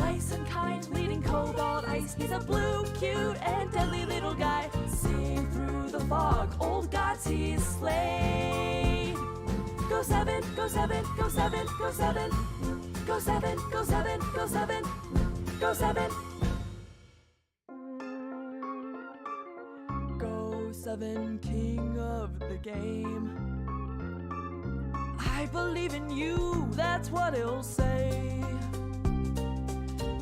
Nice and kind, leading cobalt ice. He's a blue, cute, and deadly little guy. Sing through the fog, old Gotsy's sleigh. Go 7, go 7, go 7, go 7. Go 7, go 7, go 7, go 7. Go 7, king of the game. I believe in you, that's what he'll say.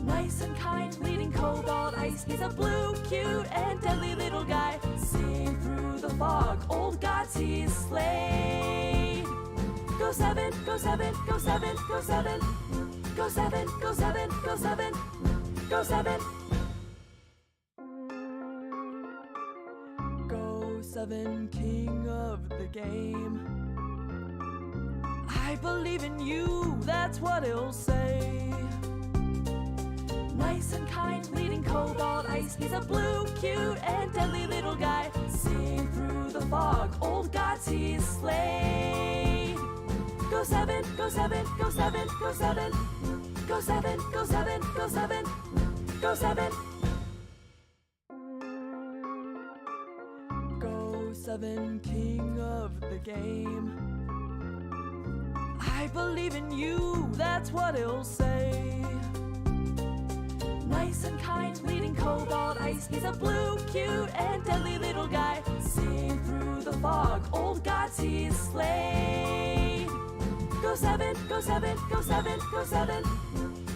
Nice and kind, leading cobalt ice. He's a blue, cute, and deadly little guy. Sing through the fog, old Gotsy's sleigh. Go 7, go 7, go 7, go 7. Go 7, go 7, go 7, go 7. Go 7, king of the game. I believe in you, that's what he'll say. Nice and kind, leading cobalt ice. He's a blue, cute, and deadly little guy. Sing through the fog, old Gotsy's sleigh. Go 7, go 7, go 7, go 7. Go 7, go 7, go 7, go 7. Go 7, king of the game. I believe in you, that's what he'll say. Nice and kind, leading cobalt ice. He's a blue, cute, and deadly little guy. Sing through the fog, old Gotsy's sleigh. Go 7, go 7, go 7, go 7.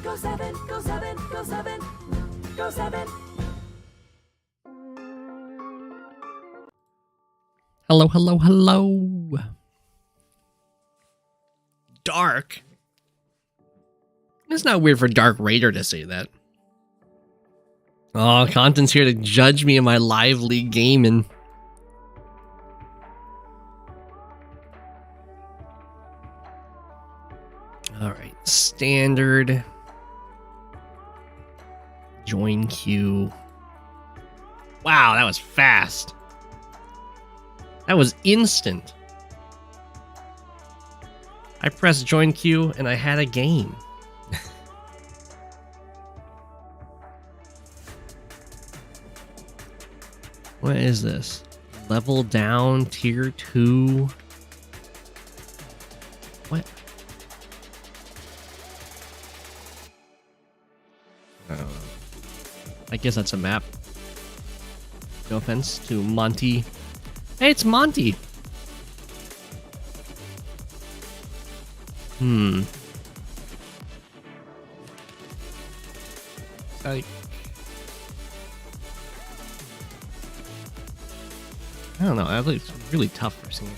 Go 7, go 7, go 7, go 7. Hello, hello, hello. Dark? It's not weird for Dark Raider to say that. Oh, Compton's here to judge me in my lively gaming. Alright, standard. Join queue. Wow, that was fast. That was instant. I pressed join queue and I had a game. What is this? Level down, tier 2. What? I don't know. I guess that's a map. No offense to Monty. Hey, it's Monty! I don't know. I think it's really tough for Sammy.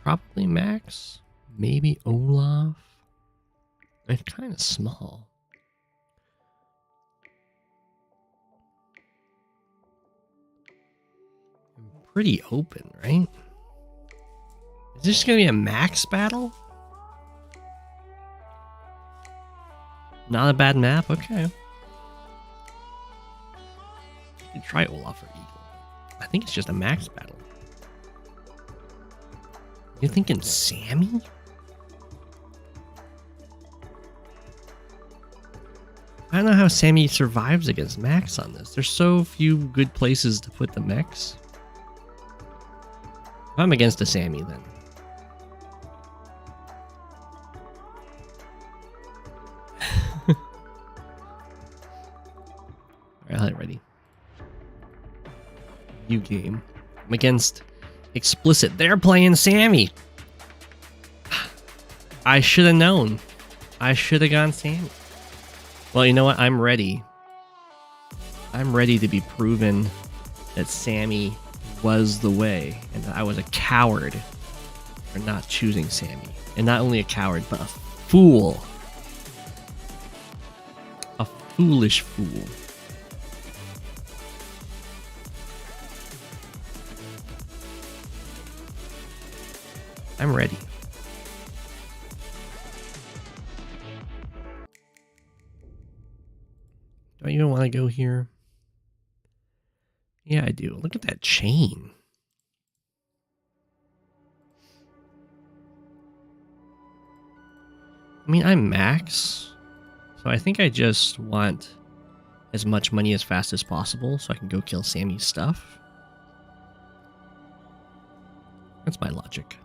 Probably Max. Maybe Olaf. It's kind of small. Pretty open, right? Is this going to be a Max battle? Not a bad map? Okay. You can try Olaf or Eagle. I think it's just a Max battle. You're thinking Sammy? I don't know how Sammy survives against Max on this. There's so few good places to put the mechs. If I'm against a Sammy, then. Alright, ready. New game. I'm against Explicit. They're playing Sammy. I should have known. I should have gone Sammy. Well, you know what? I'm ready. I'm ready to be proven that Sammy was the way and that I was a coward for not choosing Sammy. And not only a coward, but a fool. A foolish fool. I'm ready. Do I even want to go here? Yeah, I do. Look at that chain. I mean, I'm max, so I think I just want as much money as fast as possible so I can go kill Sammy's stuff. That's my logic.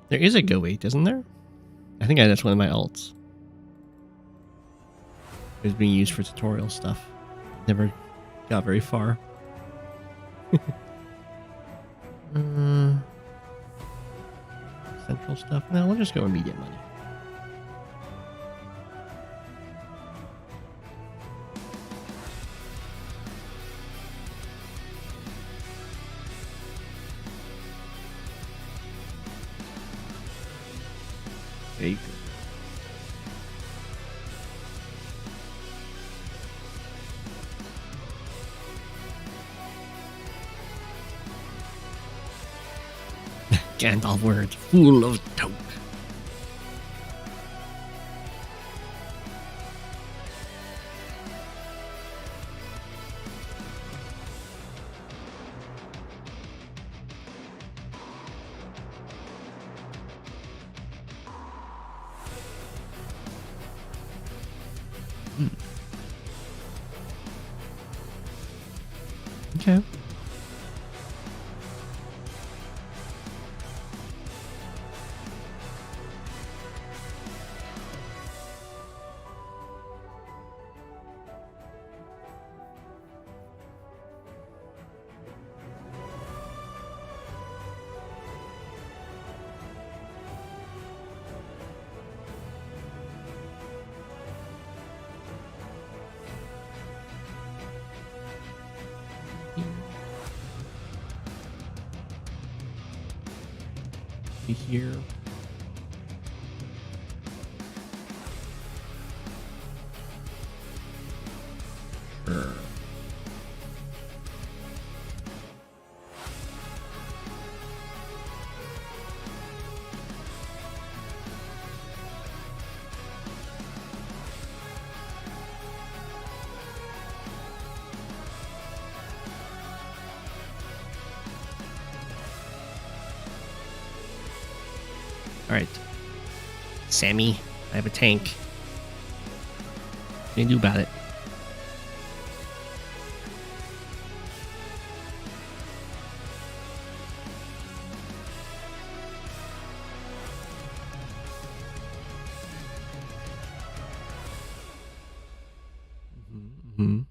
There is a Go8, isn't there? I think that's one of my alts. It was being used for tutorial stuff. Never got very far. Central stuff? No, we'll just go immediate money. There you go. Gandalf words full of dope. Okay. Be here. Sure. All right, Sammy, I have a tank. What can you do about it? Mm-hmm.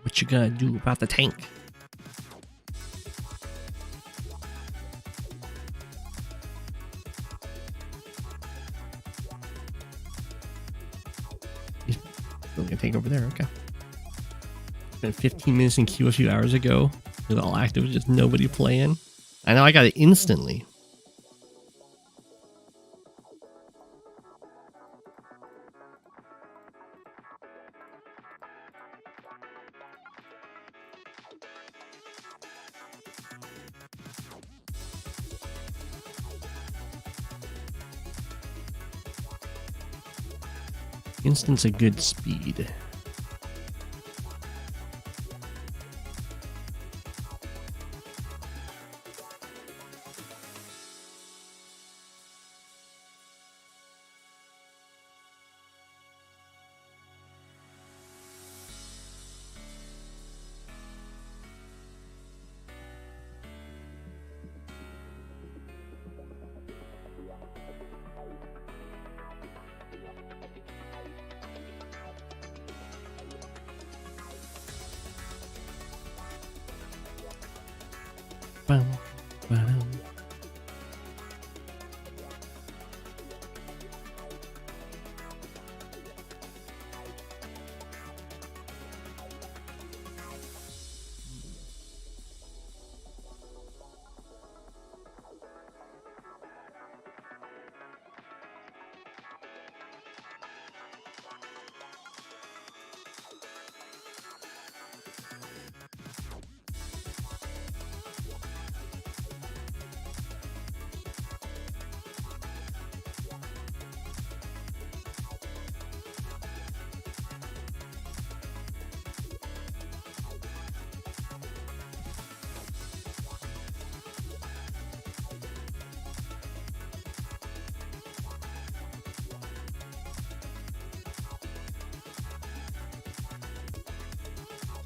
What you gonna do about the tank? He's building a tank over there. Okay. Spent 15 minutes in queue a few hours ago. It was all active, just nobody playing. I know I got it instantly. Instant's a good speed.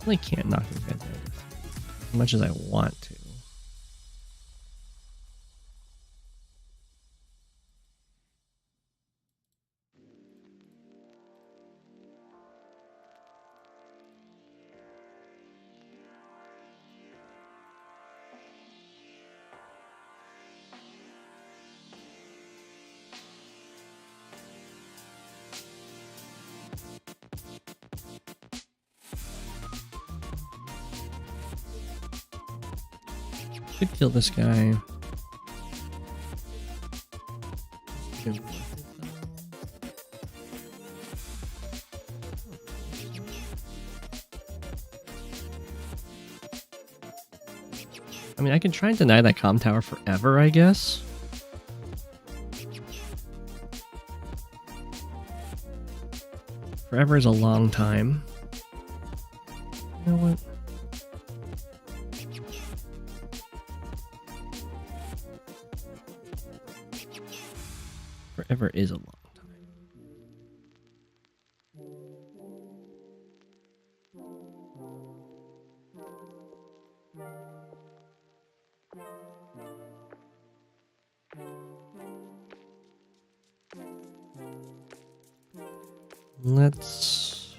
really can't knock these guys out as much as I want to. Could kill this guy. I mean, I can try and deny that comm tower forever, I guess. Forever is a long time. You know what? Forever is a long time. Let's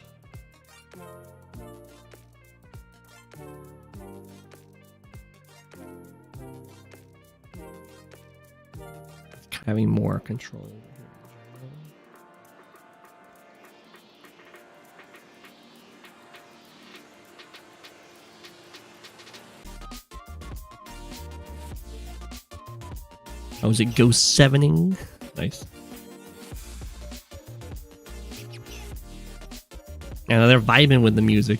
having more control. Oh, is it Go7ing? Nice. Yeah, they're vibing with the music.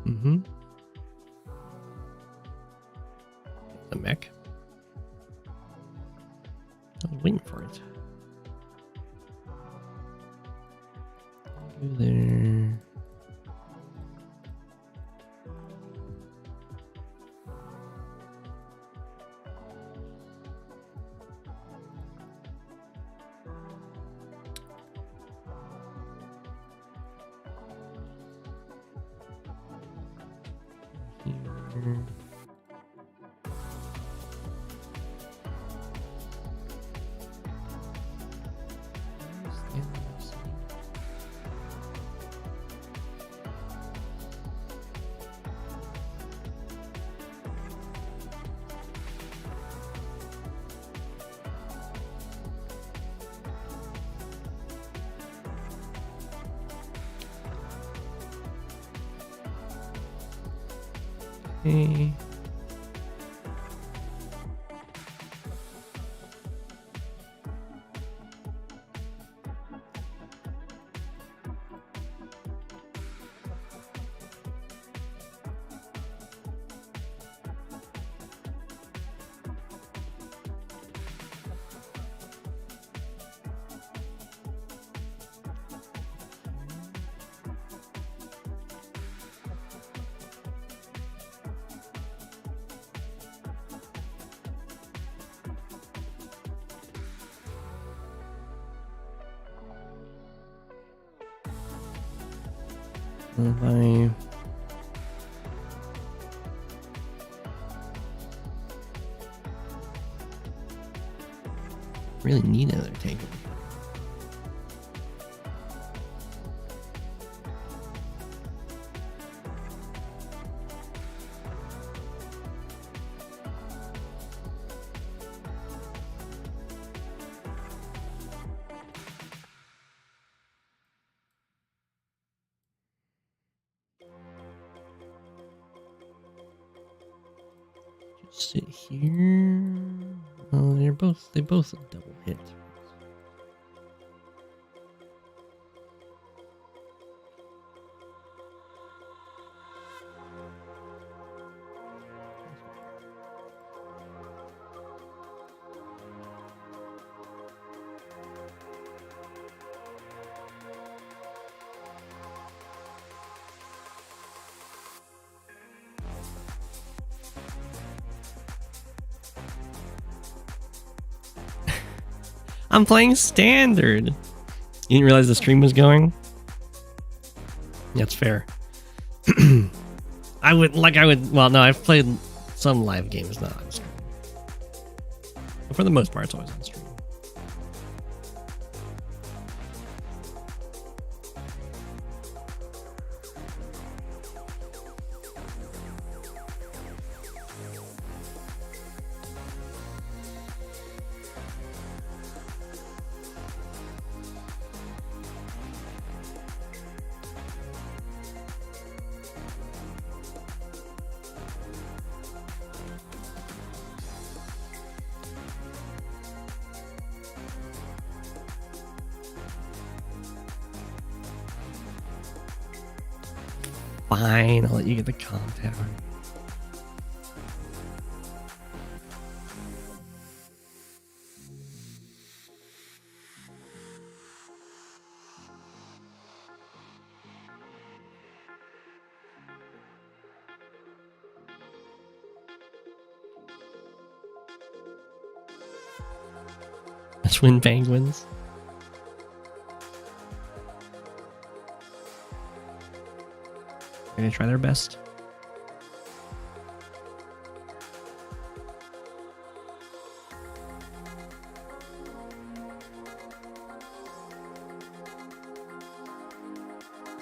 Mm-hmm. The mech. I was waiting for it. Go there. Here. Okay. I really need another tank. Sit here. Oh, they both double hit. I'm playing standard. You didn't realize the stream was going? That's fair. Well, no, I've played some live games not on stream. But for the most part, it's always on stream. Fine, I'll let you get the calm tower. Twin penguins. They're gonna try their best.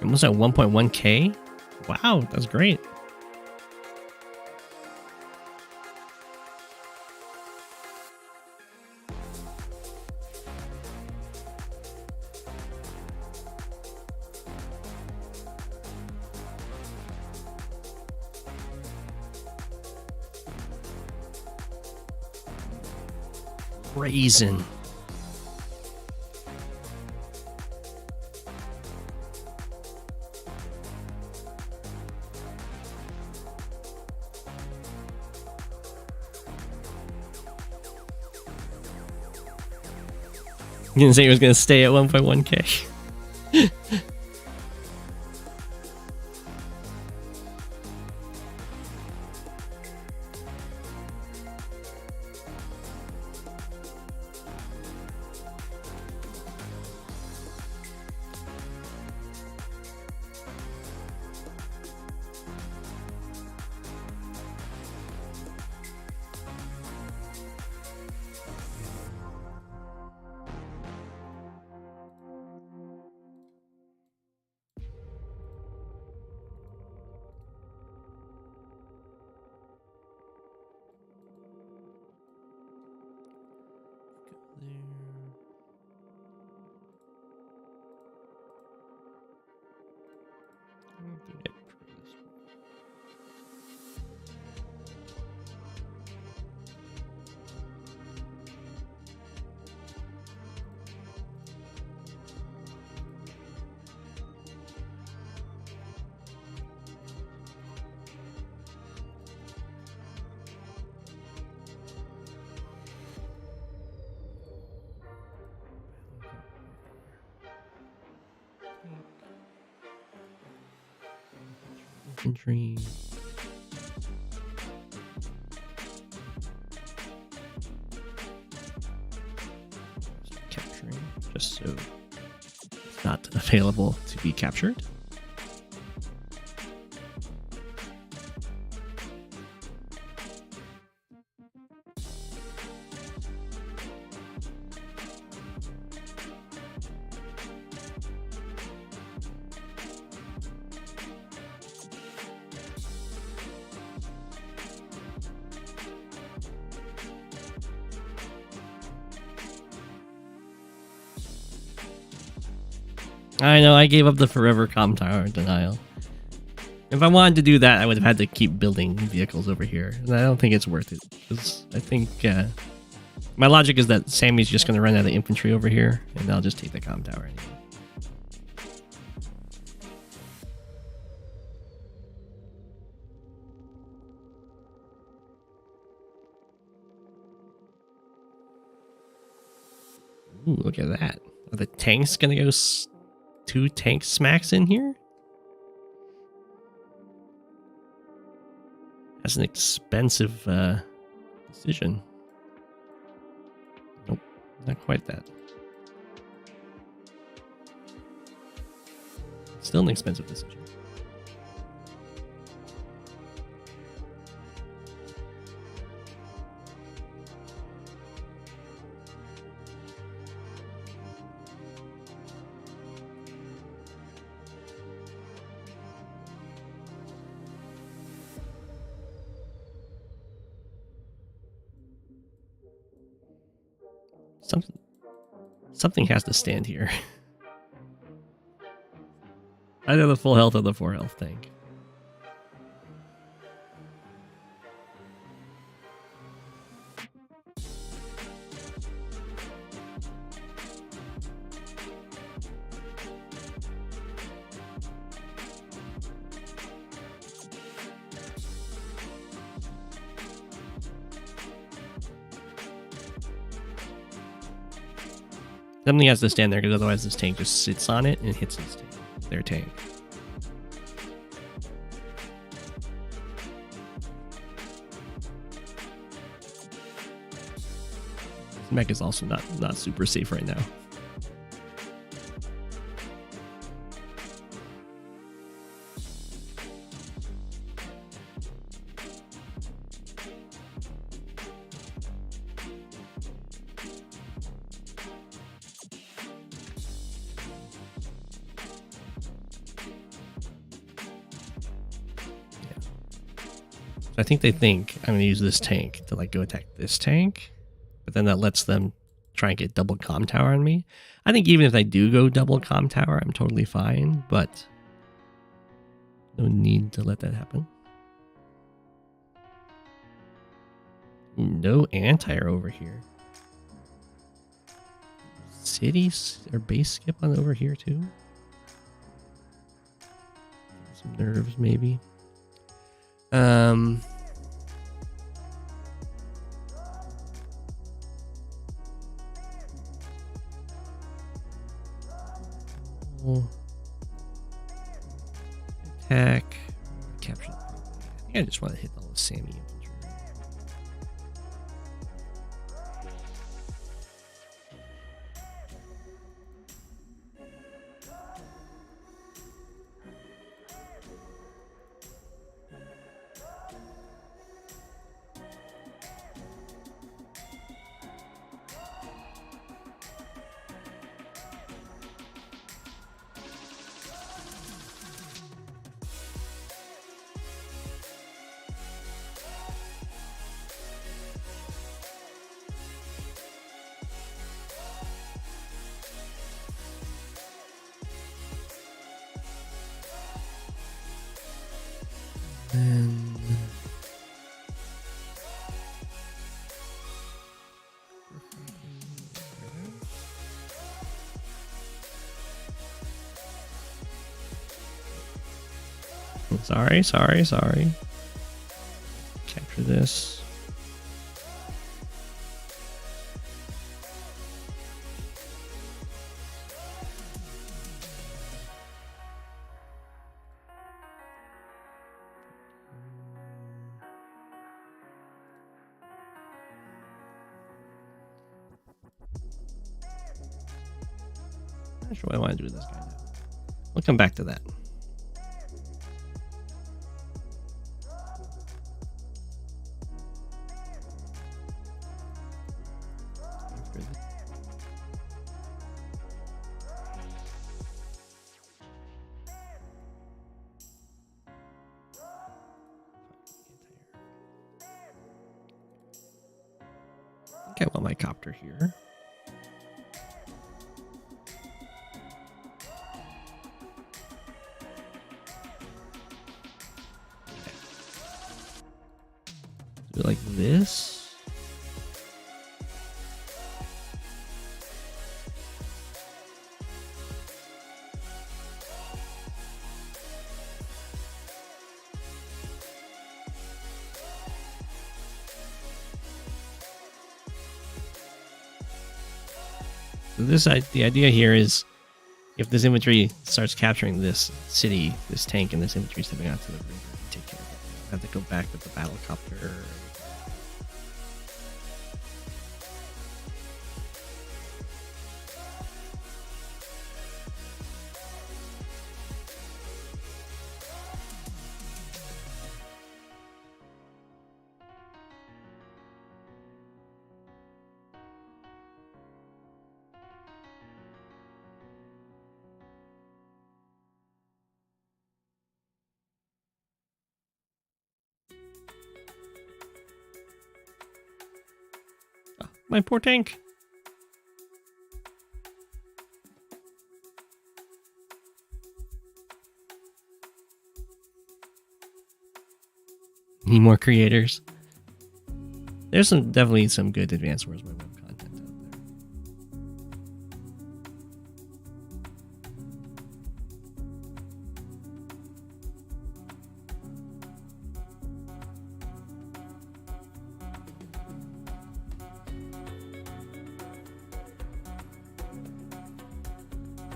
Almost at 1.1k. Wow, that's great. Raisin. You didn't say it was going to stay at 1.1k. Infantry. Capturing, just so it's not available to be captured. I know, I gave up the forever calm tower denial. If I wanted to do that, I would have had to keep building vehicles over here. And I don't think it's worth it. 'Cause I think my logic is that Sammy's just going to run out of infantry over here, and I'll just take the comm tower anyway. Ooh, look at that. Are the tanks going to go 2 tank smacks in here? That's an expensive decision. Nope, not quite that. Still an expensive decision. Something has to stand here. Either the full health or the 4 health tank. Something has to stand there because otherwise this tank just sits on it and hits their tank. This mech is also not super safe right now. I think they think I'm going to use this tank to like go attack this tank, but then that lets them try and get double comm tower on me. I think even if I do go double comm tower, I'm totally fine, but no need to let that happen. No anti-air over here. Cities or base skip on over here too. Some nerves maybe. Attack, capture. I think I just want to hit all the Sammy infantry. And sorry. Capture this. Not sure what I want to do with this guy now. We'll come back to that. Okay, well, my copter here. Do it like this. So the idea here is, if this infantry starts capturing this city, this tank, and this infantry stepping out to the river, you take care of it. You have to go back with the battle copter. My poor tank. Need more creators. There's definitely some good Advanced Wars by Web content out there.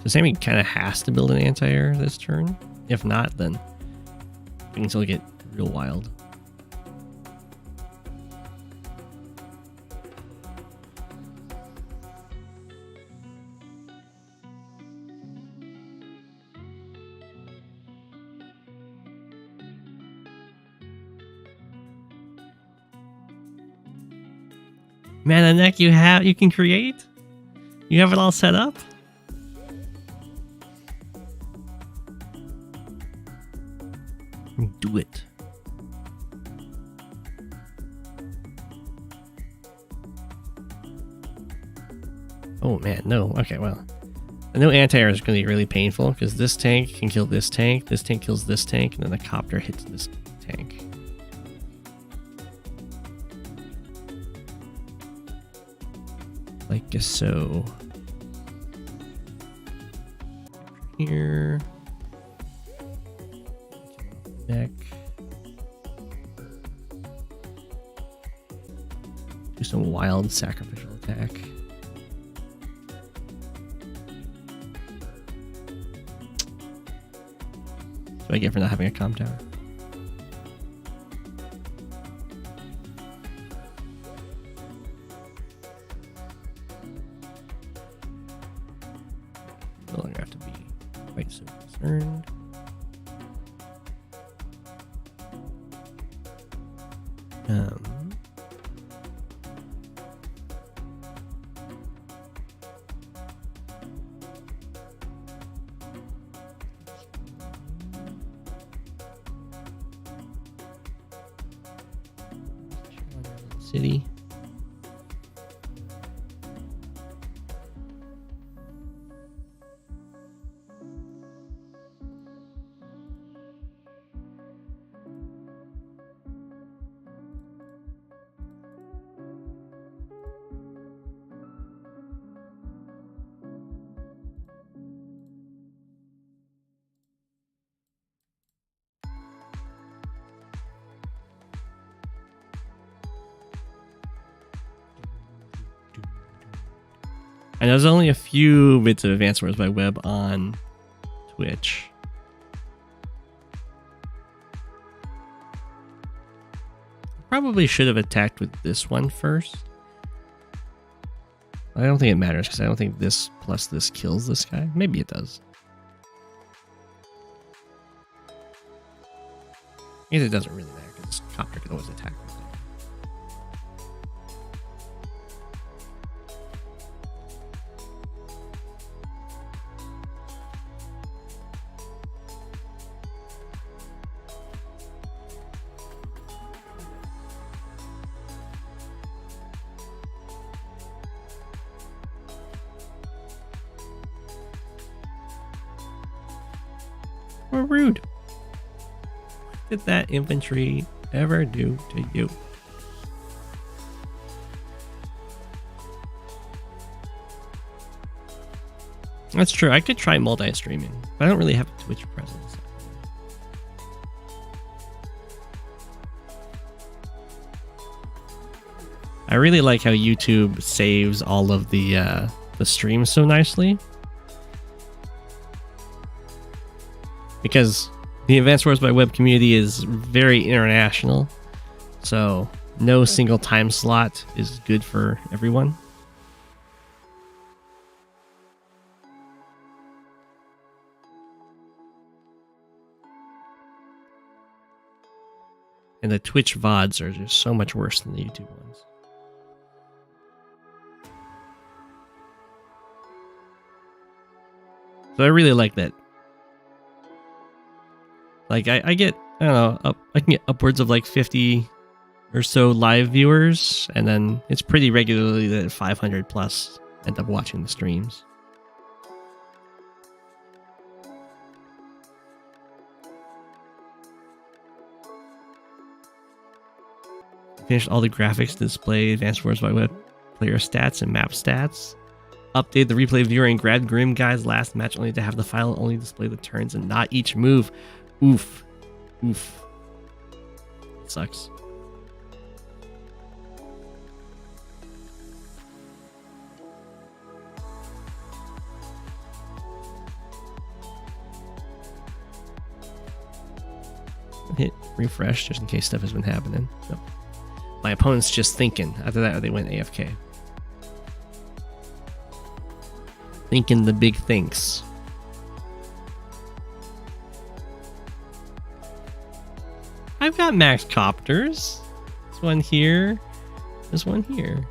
So Sammy kind of has to build an anti-air this turn. If not, then things will get real wild. Man, the neck you can create? You have it all set up? Do it. Oh man, no. Okay, well. I know anti-air is going to be really painful because this tank can kill this tank kills this tank, and then the copter hits this tank. Like so. Here. Neck. Do some wild sacrificial attack. What do I get for not having a comm tower? No longer have to be quite so concerned. City. And there's only a few bits of Advanced Wars by Web on Twitch. Probably should have attacked with this one first. I don't think it matters because I don't think this plus this kills this guy. Maybe it does. I guess it doesn't really matter because Copter can always attack with it. Or rude. What did that infantry ever do to you? That's true. I could try multi-streaming, but I don't really have a Twitch presence. I really like how YouTube saves all of the streams so nicely, because the Advanced Wars by Web community is very international, so no single time slot is good for everyone. And the Twitch VODs are just so much worse than the YouTube ones. So I really like that. Like I get, I don't know, I can get upwards of like 50 or so live viewers, and then it's pretty regularly that 500 plus end up watching the streams. Finished all the graphics to display Advanced Wars by Web player stats and map stats. Update the replay viewer and grab Grim Guy's last match only to have the file only display the turns and not each move. Oof. Oof. It sucks. Hit refresh just in case stuff has been happening. Nope. My opponent's just thinking. After that, they went AFK. Thinking the big thinks. I've got max copters. This one here. This one here.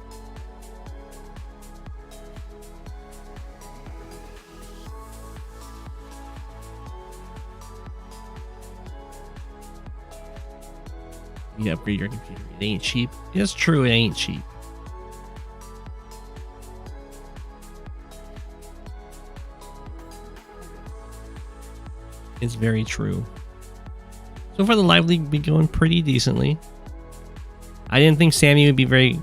You upgrade your computer. It ain't cheap. It's true, it ain't cheap. It's very true. So far, the live league been going pretty decently. I didn't think Sammy would be very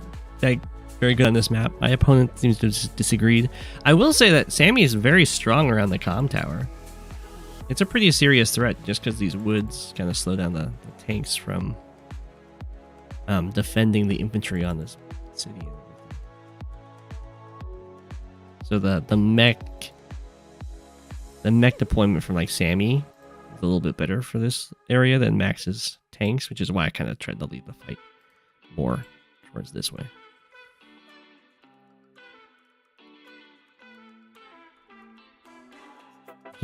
good on this map. My opponent seems to have disagreed. I will say that Sammy is very strong around the comm tower. It's a pretty serious threat just because these woods kind of slow down the tanks from defending the infantry on this city. So the mech deployment from like Sammy is a little bit better for this area than Max's tanks, which is why I kind of tried to lead the fight more towards this way.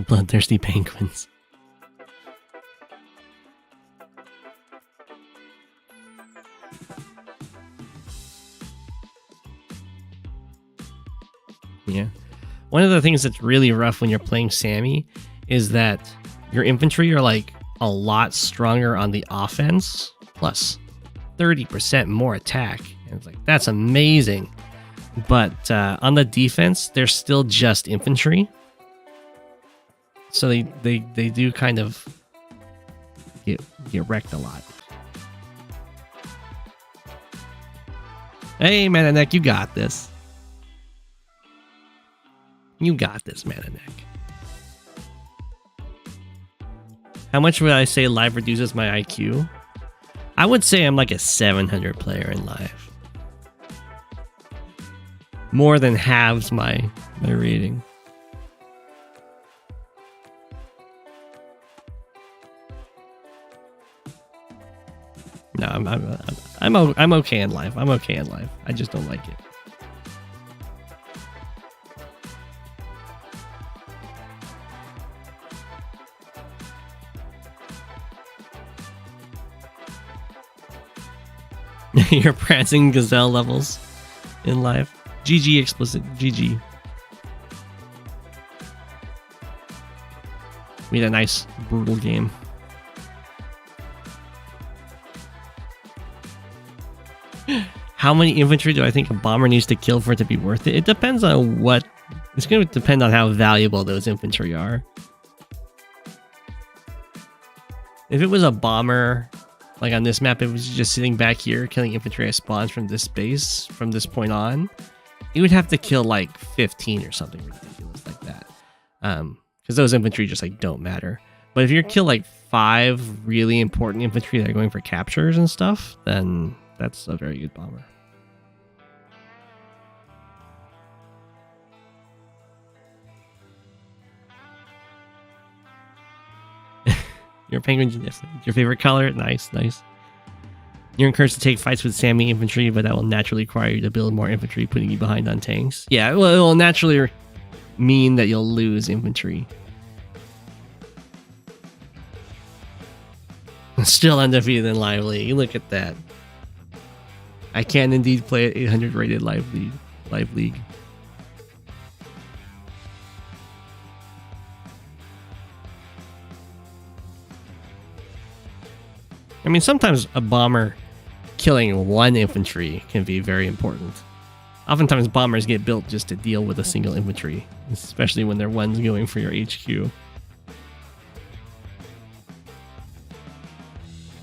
Bloodthirsty penguins. Yeah. One of the things that's really rough when you're playing Sammy is that your infantry are like a lot stronger on the offense, plus 30% more attack. And it's like, that's amazing. But on the defense, they're still just infantry. So they do kind of get wrecked a lot. Hey, Mananek, you got this. You got this, Mananek. How much would I say live reduces my IQ? I would say I'm like a 700 player in live. More than halves my rating. No, I'm okay in life. I'm okay in life. I just don't like it. Your prancing gazelle levels in life. GG explicit. GG. We had a nice brutal game. How many infantry do I think a bomber needs to kill for it to be worth it? It depends on what... It's going to depend on how valuable those infantry are. If it was a bomber, like on this map, it was just sitting back here killing infantry as spawns from this base, from this point on, it would have to kill like 15 or something ridiculous like that. Because those infantry just like don't matter. But if you kill like 5 really important infantry that are going for captures and stuff, then that's a very good bomber. Your penguin, your favorite color? Nice, nice. You're encouraged to take fights with Sammy infantry, but that will naturally require you to build more infantry, putting you behind on tanks. Yeah, well, it will naturally mean that you'll lose infantry. Still undefeated in Live League. Look at that. I can indeed play at 800 rated Live League. I mean, sometimes a bomber killing 1 infantry can be very important. Oftentimes bombers get built just to deal with a single infantry, especially when they're ones going for your HQ.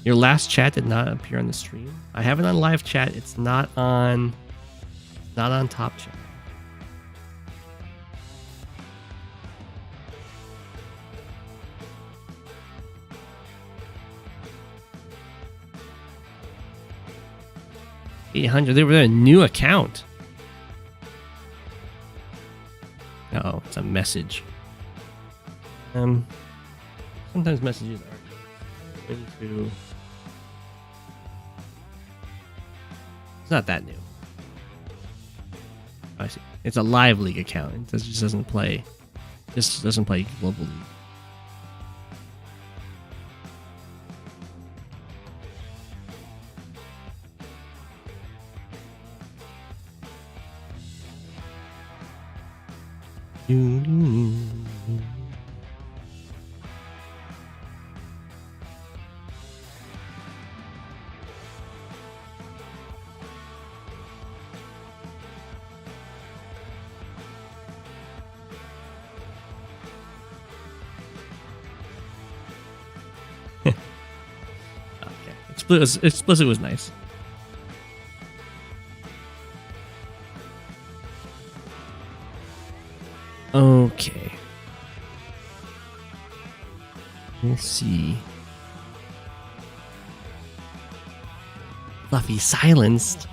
Your last chat did not appear on the stream. I have it on live chat. It's not on top chat. $800. They were a new account. Oh, it's a message. Sometimes messages are into. It's not that new. I see. It's a Live League account. It just doesn't play. Just doesn't play Global League. Explicit was nice. Okay. Let's see. Fluffy silenced.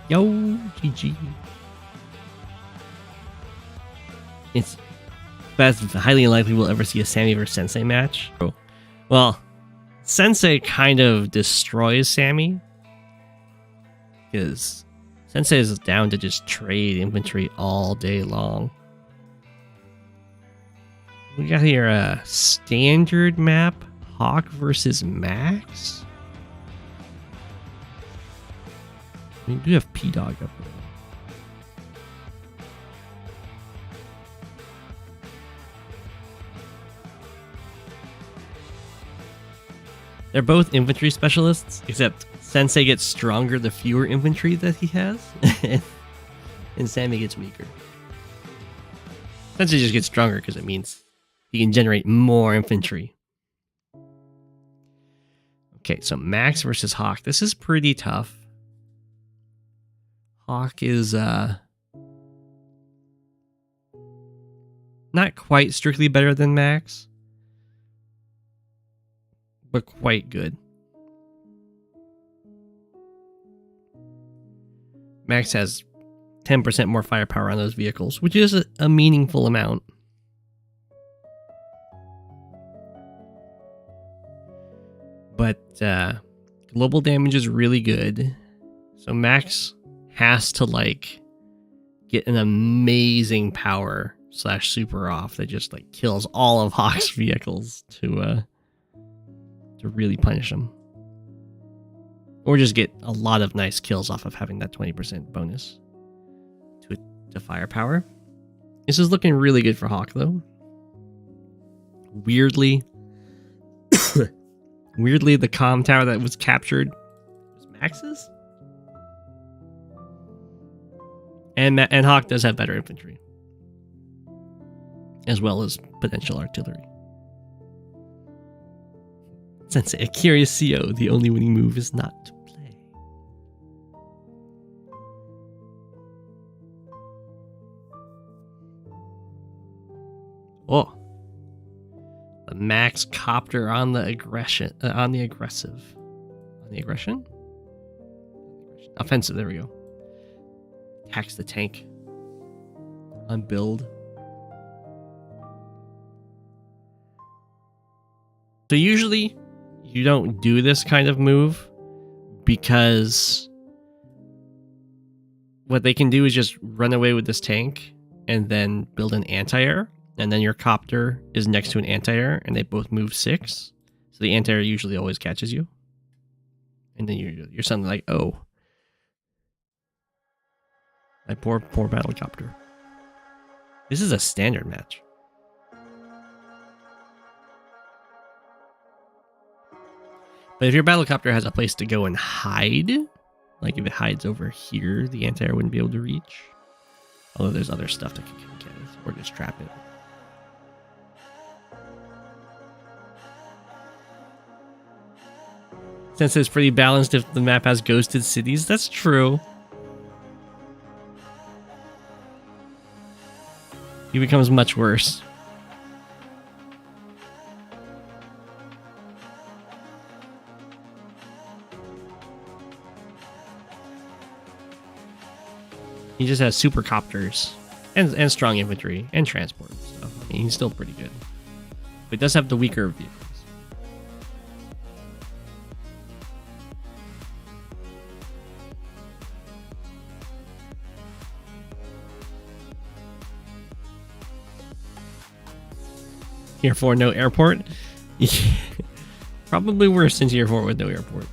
Yo, GG. That's highly unlikely we'll ever see a Sammy vs Sensei match. Well, Sensei kind of destroys Sammy, because Sensei is down to just trade infantry all day long. We got here a standard map, Hawk versus Max. We do have P-Dog up there. They're both infantry specialists, except Sensei gets stronger the fewer infantry that he has, and Sammy gets weaker. Sensei just gets stronger because it means he can generate more infantry. Okay, so Max versus Hawk. This is pretty tough. Hawk is not quite strictly better than Max, but quite good. Max has 10% more firepower on those vehicles, which is a meaningful amount. But global damage is really good. So Max has to like get an amazing power / super off that just like kills all of Hawk's vehicles to really punish him. Or just get a lot of nice kills off of having that 20% bonus to firepower. This is looking really good for Hawk, though. Weirdly, the comm tower that was captured was Max's. And Hawk does have better infantry, as well as potential artillery. Sensei, a curious CO, the only winning move is not to play. max copter on the aggression. On the aggressive. On the aggression? Offensive, there we go. Attacks the tank. On build. So usually you don't do this kind of move because what they can do is just run away with this tank and then build an anti-air, and then your copter is next to an anti-air and they both move 6. So the anti-air usually always catches you. And then you're something like, oh, my poor battlecopter. This is a standard match. But if your battlecopter has a place to go and hide, like if it hides over here, the anti-air wouldn't be able to reach. Although there's other stuff that can get it, or just trap it. Since it's pretty balanced if the map has ghosted cities, that's true. It becomes much worse. He just has supercopters and strong infantry and transport and stuff. I mean, he's still pretty good. But he does have the weaker vehicles. Tier 4, no airport? Probably worse than Tier 4 with no airport.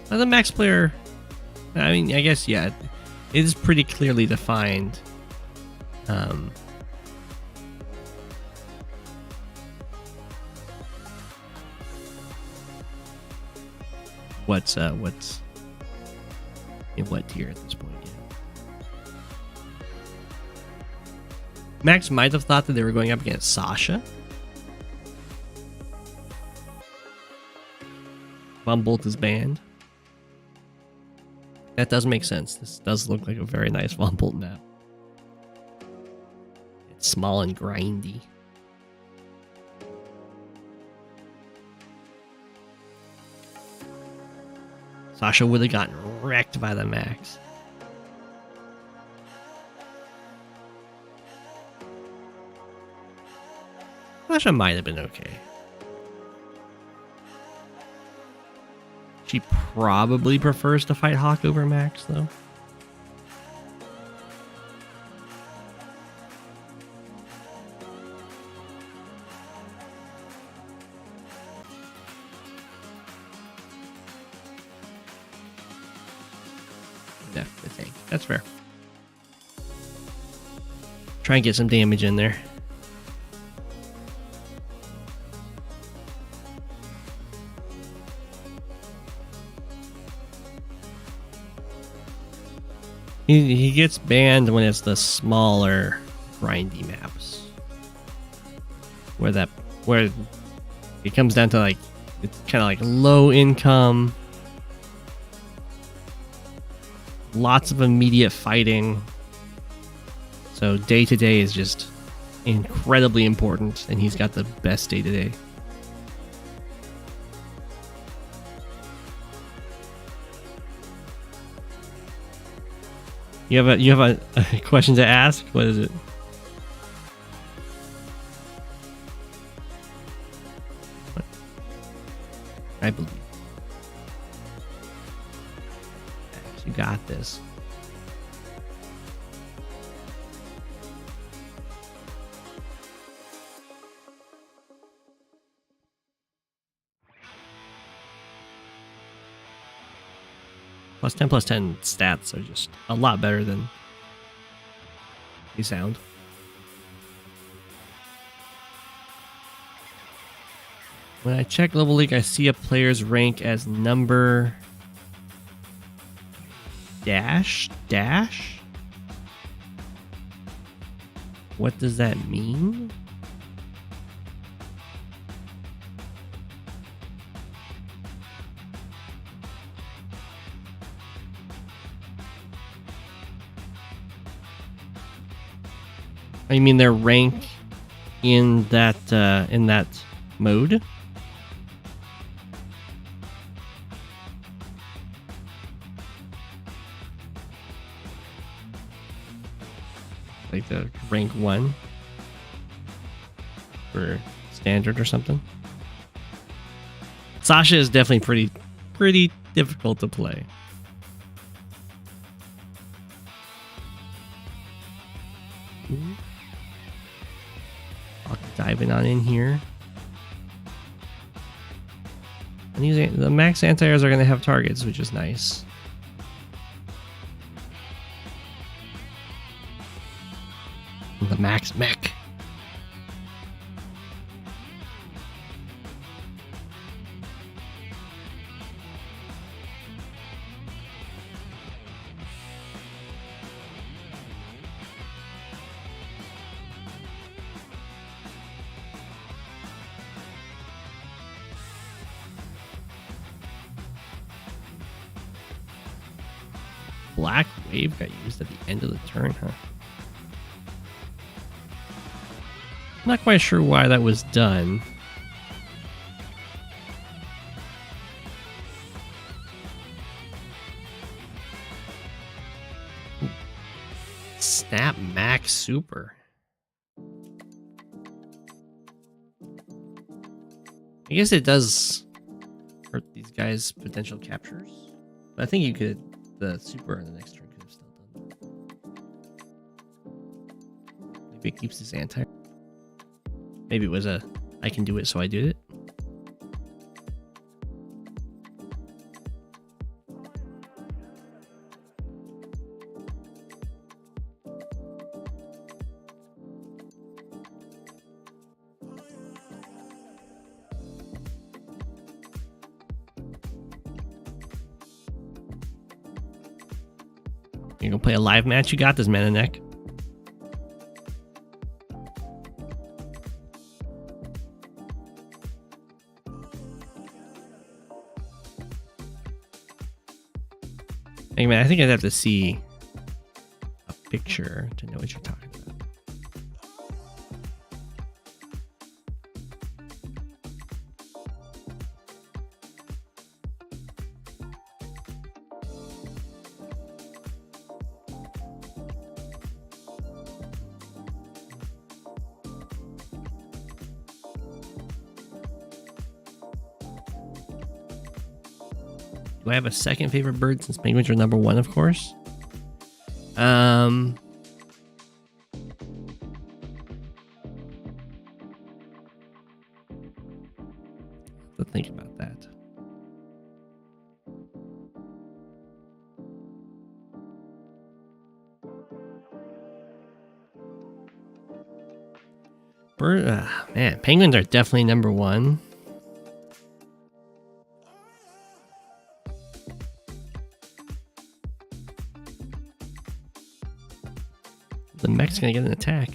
As a max player, I mean, I guess, yeah, it is pretty clearly defined. What's in what tier at this point? Yeah. Max might have thought that they were going up against Sasha. Von Bolt is banned. That does make sense. This does look like a very nice Von Bolt map. It's small and grindy. Sasha would have gotten wrecked by the max. Sasha might have been okay. She probably prefers to fight Hawk over Max, though. Yeah, I think that's fair. Try and get some damage in there. He gets banned when it's the smaller, grindy maps, where it comes down to like it's kind of like low income, lots of immediate fighting. So day to day is just incredibly important, and he's got the best day to day. You have a question to ask? What is it? What? I believe. You got this. +10/+10 stats are just a lot better than they sound. When I check Global League, I see a player's rank as number dash. What does that mean? I mean their rank in that mode. Like the rank 1 for standard or something. Sasha is definitely pretty difficult to play. I'll dive on in here. And the max anti-airs are going to have targets, which is nice. The max mech. Black wave got used at the end of the turn, huh? Not quite sure why that was done. Ooh. Snap Max Super. I guess it does hurt these guys' potential captures. But I think you could, the super on the next turn could have still done that. Maybe it keeps his anti. Maybe it was I can do it, so I did it. You gonna play a live match? You got this, man and neck. Hey man, I think I'd have to see a picture to know what you're talking about. Do I have a second favorite bird since penguins are number 1, of course? Let's think about that. Man, penguins are definitely number 1. The mech's gonna get an attack.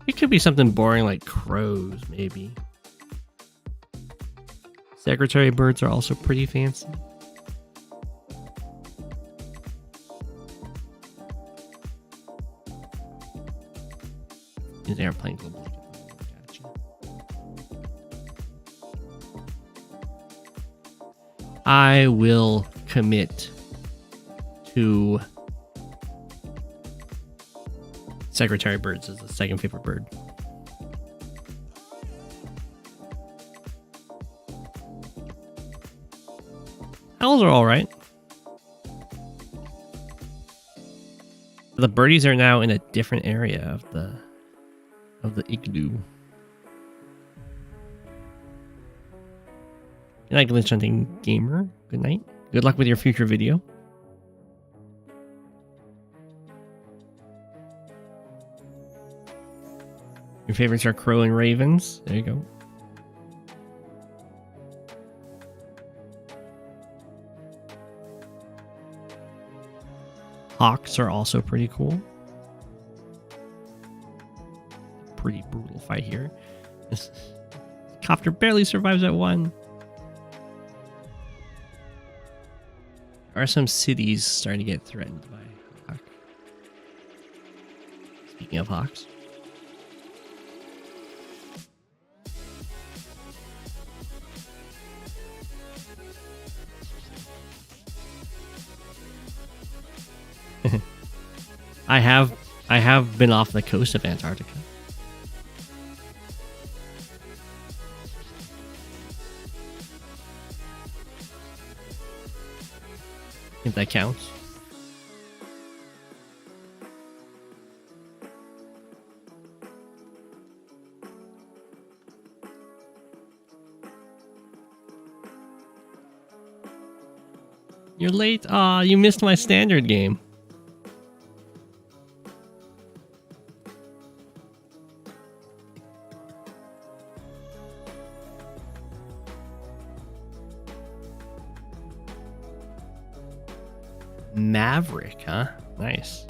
It could be something boring like crows, maybe. Secretary birds are also pretty fancy. These airplane global. Gotcha. I will commit to Secretary Birds as the second favorite bird. Owls are all right. The birdies are now in a different area of the igloo. Good night, Glitch Hunting Gamer. Good night. Good luck with your future video. Your favorites are crow and ravens. There you go. Hawks are also pretty cool. Pretty brutal fight here. This copter barely survives at 1. There are some cities starting to get threatened by Speaking of hawks. I have been off the coast of Antarctica. If that counts. You're late. Aw, you missed my standard game. Maverick, huh? Nice.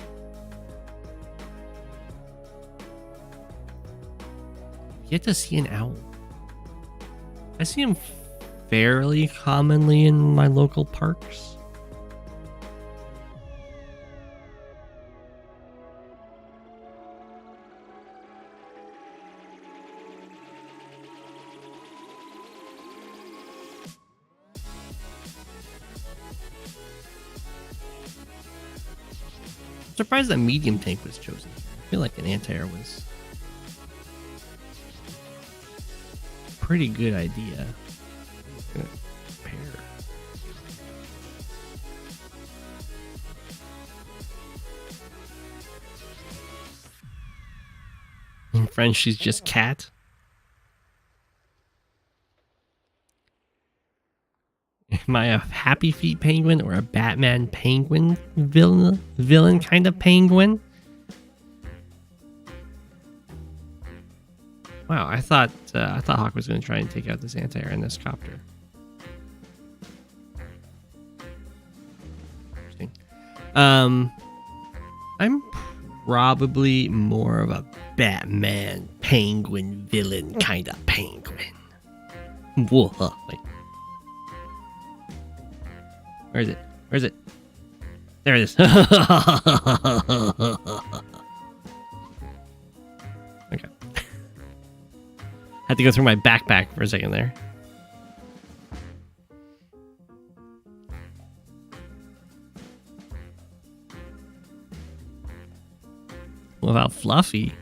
Get to see an owl. I see him fairly commonly in my local parks. I'm surprised that medium tank was chosen. I feel like an anti-air was a pretty good idea. Good pair. In French, she's just cat. Am I a Happy Feet penguin or a Batman penguin villain kind of penguin? Wow, I thought Hawk was going to try and take out this anti-air in this copter. Interesting. I'm probably more of a Batman penguin villain kind of penguin. Whoa, like. Where is it? Where is it? There it is. Okay. Had to go through my backpack for a second there. What about Fluffy?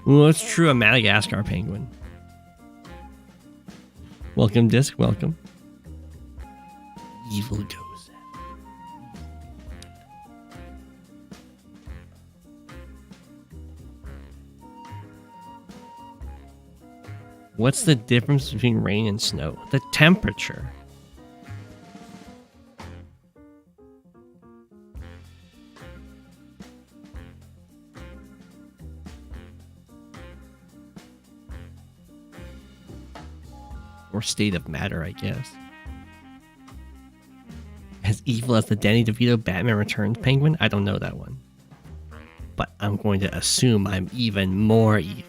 Well, it's true, a Madagascar penguin. Welcome, Disc. Welcome. Evil Go7. What's the difference between rain and snow? The temperature. Or state of matter, I guess. As evil as the Danny DeVito Batman Returns penguin? I don't know that one. But I'm going to assume I'm even more evil.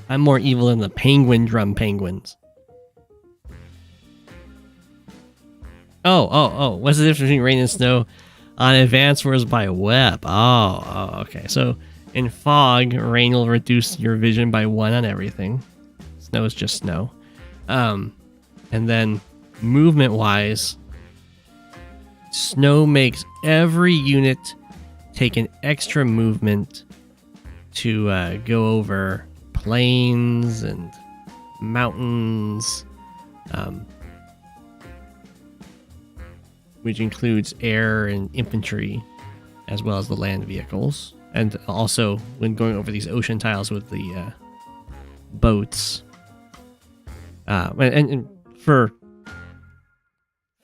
I'm more evil than the penguin drum penguins. Oh, what's the difference between rain and snow on advanced wars by web? Oh, okay. So in fog, rain will reduce your vision by 1 on everything. Snow is just snow. And then movement-wise, snow makes every unit take an extra movement to go over plains and mountains, which includes air and infantry, as well as the land vehicles. And also, when going over these ocean tiles with the boats, and for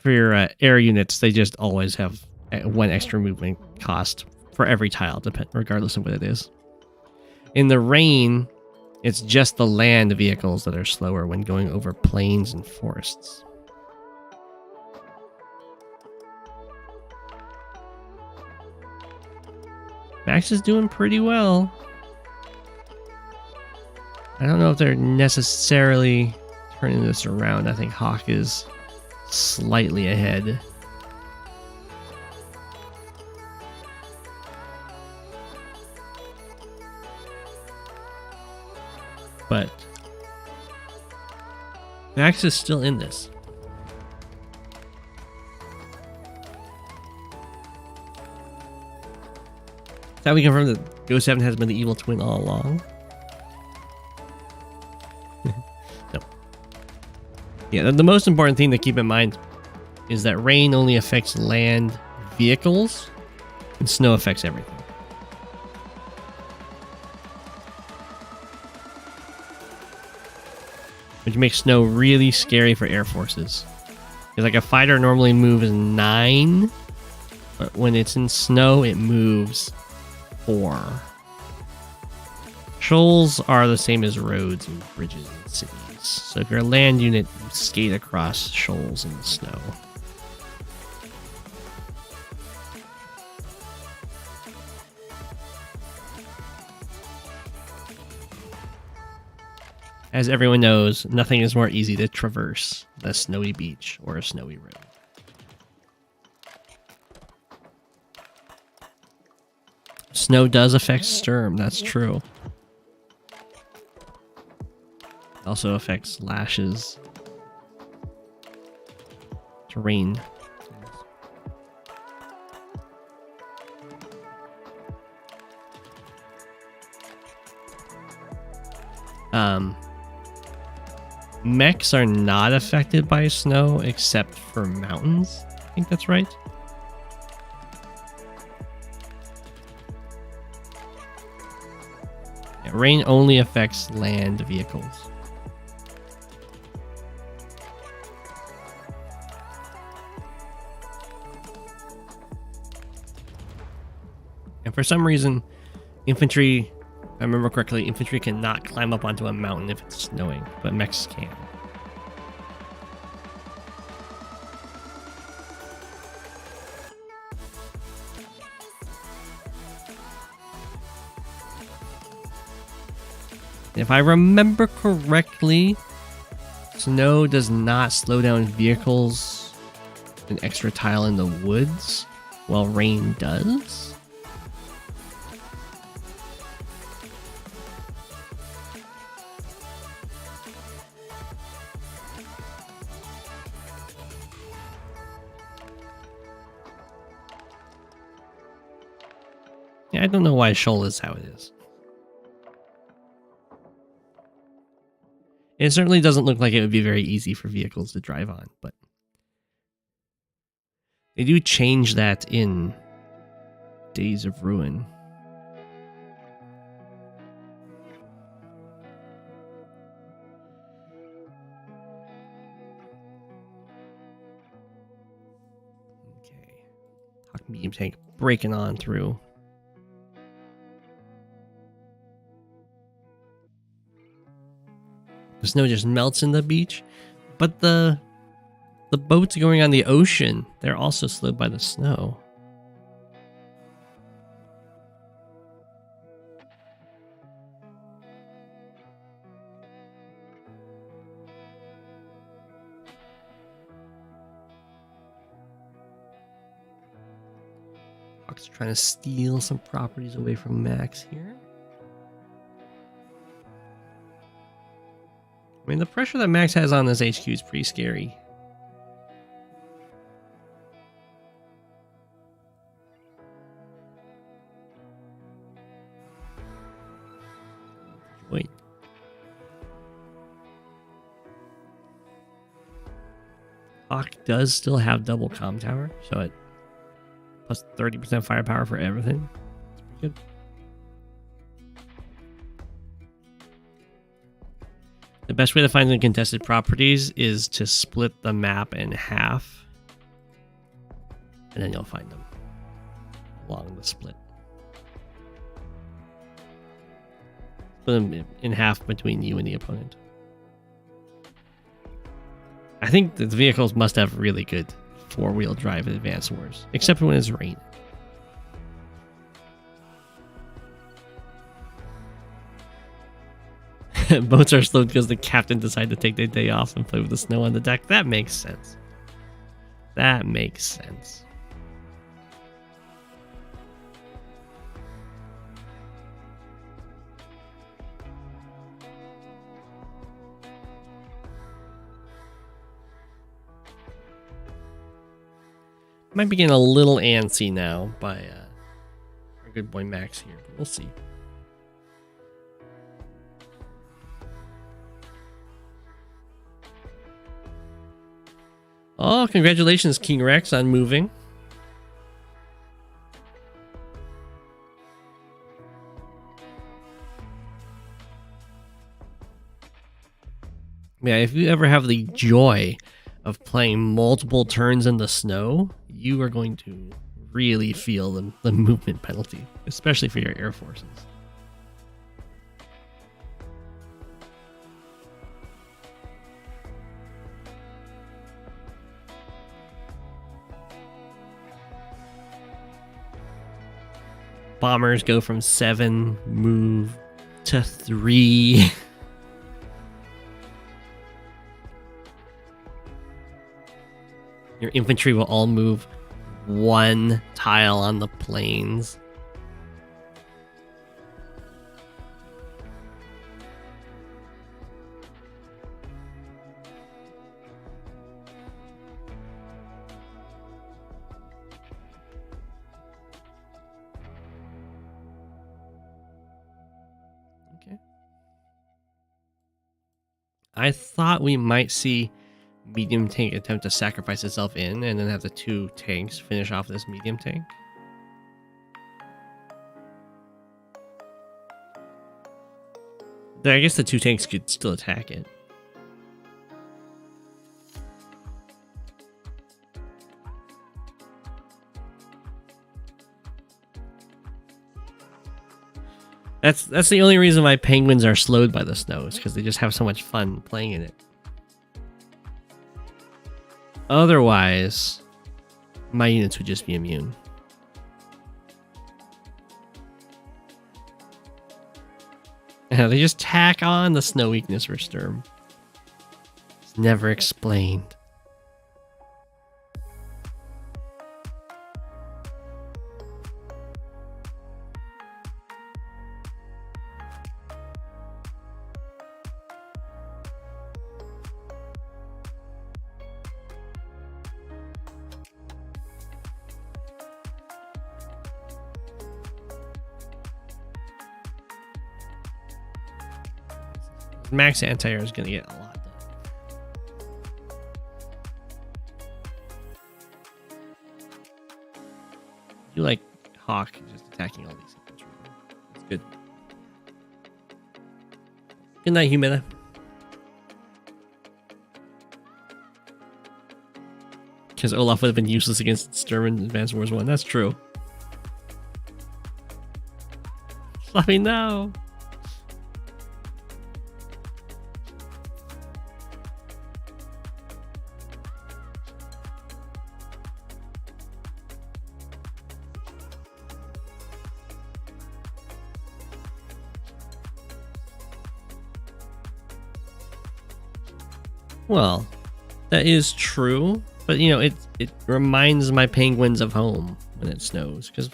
your air units, they just always have 1 extra movement cost for every tile, regardless of what it is. In the rain, it's just the land vehicles that are slower when going over plains and forests. Max is doing pretty well. I don't know if they're necessarily turning this around. I think Hawk is slightly ahead. But Max is still in this. Now we confirm that Go7 has been the evil twin all along. No. Yeah, the most important thing to keep in mind is that rain only affects land vehicles and snow affects everything. Which makes snow really scary for air forces. Because like a fighter normally moves 9, but when it's in snow, it moves 4. Shoals are the same as roads and bridges and cities. So if you're a land unit, you skate across shoals in the snow. As everyone knows, nothing is more easy to traverse than a snowy beach or a snowy road. Snow does affect Sturm, that's true. It also affects lashes. Terrain. Mechs are not affected by snow except for mountains. I think that's right. Yeah, rain only affects land vehicles. And for some reason, infantry, if I remember correctly, infantry cannot climb up onto a mountain if it's snowing, but mechs can. If I remember correctly, snow does not slow down vehicles an extra tile in the woods, while rain does. Yeah, I don't know why shoal is how it is. It certainly doesn't look like it would be very easy for vehicles to drive on, but they do change that in Days of Ruin. Okay. Hawk medium tank breaking on through. The snow just melts in the beach, but the boats going on the ocean, they're also slowed by the snow. Hawk's trying to steal some properties away from Max here. I mean, the pressure that Max has on this HQ is pretty scary. Wait. Hawk does still have double comm tower, so it plus 30% firepower for everything. It's pretty good. The best way to find the contested properties is to split the map in half, and then you'll find them along the split. Split them in half between you and the opponent. I think the vehicles must have really good four-wheel drive in Advanced Wars, except when it's raining. Boats are slowed because the captain decided to take their day off and play with the snow on the deck. That makes sense. That makes sense. Might be getting a little antsy now by our good boy Max here, but we'll see. Oh, congratulations, King Rex, on moving. Yeah, if you ever have the joy of playing multiple turns in the snow, you are going to really feel the movement penalty, especially for your air forces. Bombers go from 7 move to 3. Your infantry will all move 1 tile on the plains. Okay. I thought we might see medium tank attempt to sacrifice itself in and then have the 2 tanks finish off this medium tank. I guess the 2 tanks could still attack it. That's the only reason why penguins are slowed by the snow, is because they just have so much fun playing in it. Otherwise, my units would just be immune. Yeah, they just tack on the snow weakness for Sturm. It's never explained. Max anti-air is going to get a lot done. You like Hawk just attacking all these infantry. It's good. Good night, Humida. Because Olaf would have been useless against Sturm in Advanced Wars 1. That's true. Let me know. Well, that is true, but you know, it reminds my penguins of home when it snows, because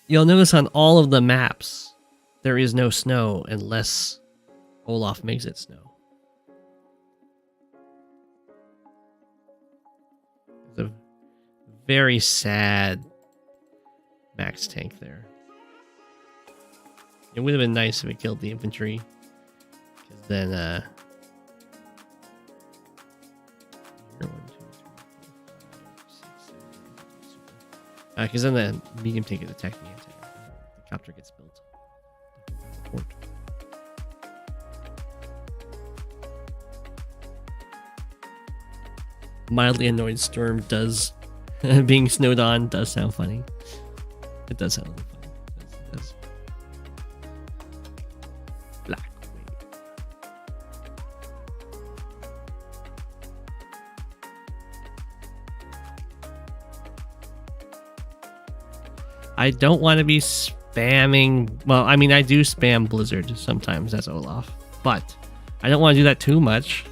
you'll notice on all of the maps there is no snow unless Olaf makes it snow. It's a very sad max tank there. It would have been nice if it killed the infantry, because then because then the medium tank is attacking the anti-air. The copter gets built. Mildly annoyed Sturm does being snowed on does sound funny. It does sound really funny. It does. Black. I don't want to be spamming. Well, I mean, I do spam Blizzard sometimes. That's Olaf. but I don't want to do that too much.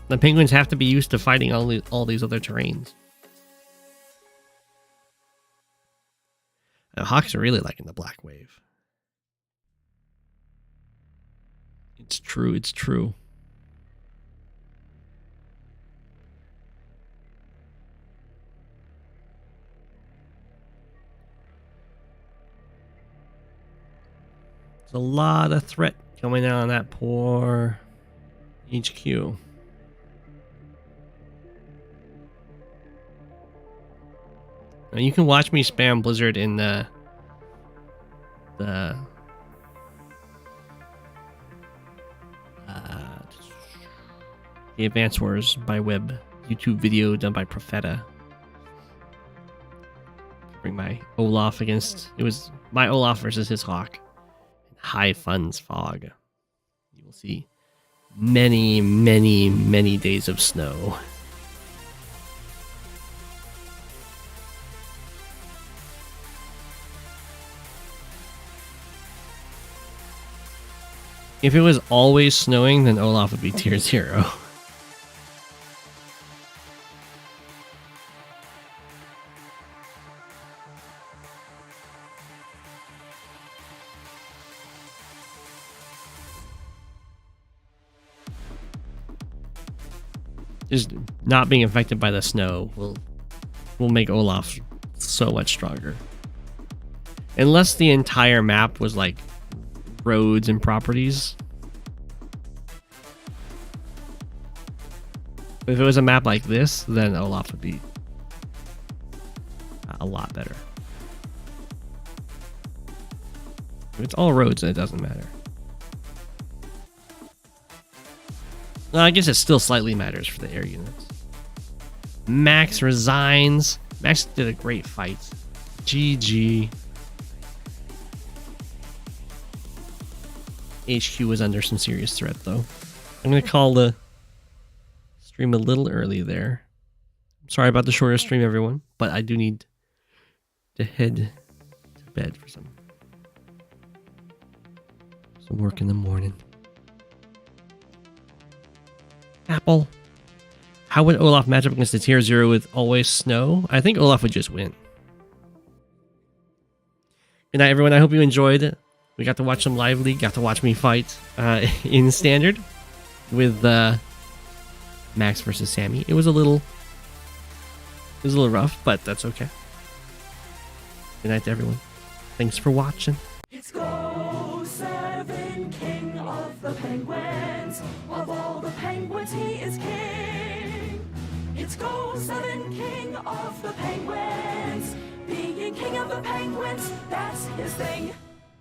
The penguins have to be used to fighting all these other terrains. The hawks are really liking the black wave. It's true, it's true. There's a lot of threat coming out on that poor HQ. Now you can watch me spam Blizzard in the Advance Wars by Web YouTube video done by Profeta. Bring my Olaf against, it was my Olaf versus his hawk. High Funds Fog. You will see many, many, many days of snow. If it was always snowing, then Olaf would be tier 0. Just not being affected by the snow will make Olaf so much stronger. Unless the entire map was like roads and properties. If it was a map like this, then Olaf would be a lot better. If it's all roads, then it doesn't matter. Well, I guess it still slightly matters for the air units. Max resigns. Max did a great fight. GG. HQ was under some serious threat, though. I'm going to call the stream a little early there. Sorry about the shorter stream, everyone, but I do need to head to bed for some work in the morning. Apple. How would Olaf match up against the tier 0 with always snow? I think Olaf would just win. Good night, everyone. I hope you enjoyed it. We got to watch some Live League, got to watch me fight in Standard with Max versus Sammy. It was a little rough, but that's okay. Good night to everyone. Thanks for watching. It's Go7, king of the penguins. Of all the penguins, he is king. It's Go7, king of the penguins. Being king of the penguins, that's his thing.